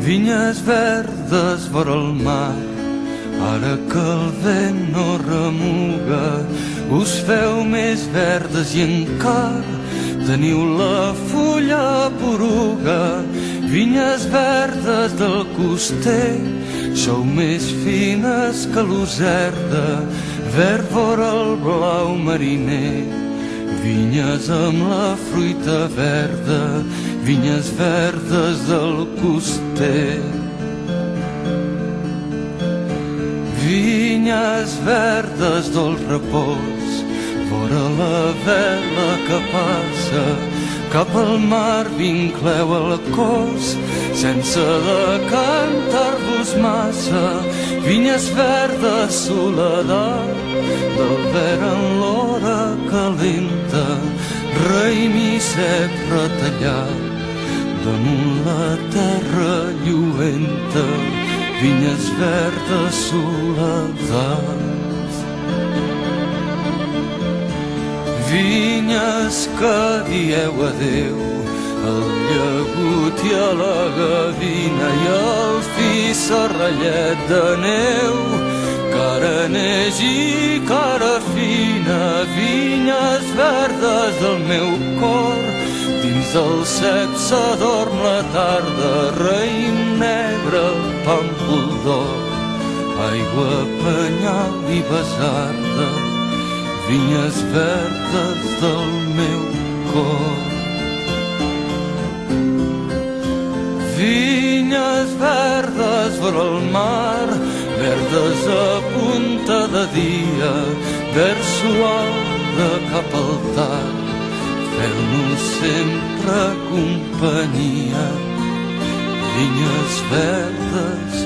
Vinyes verdes vora el mar, ara que el vent no remuga, us feu més verdes i encara teniu la fulla poruga. Vinyes verdes del coster, sou més fines que l'userda, verd vora el blau mariner. Vinyes amb la fruita verda, vinyes verdes del coster. Vinyes verdes del repòs, vora la vela que passa, cap al mar vincleu el cos, sense decantar-vos massa. Vinyes verdes, soledat, del verd en l'hora calenta, raïm i cep retallat, damunt la terra lluenta. Vinyes verdes, soledat. Vinyes que dieu adeu al llagut i a la gavina i al fi serrallet de neu, cara neix i cara fina. Vinyes verdes del meu cor, dins del cep s'adorm la tarda, raïm negre, pàmpol d'or, aigua, penyal i basarda. Vinyes verdes del meu cor. Vinyes verdes vora el mar, verdes a punta de dia, verd suau de cap al tard, feu-nos sempre companyia. Vinyes verdes,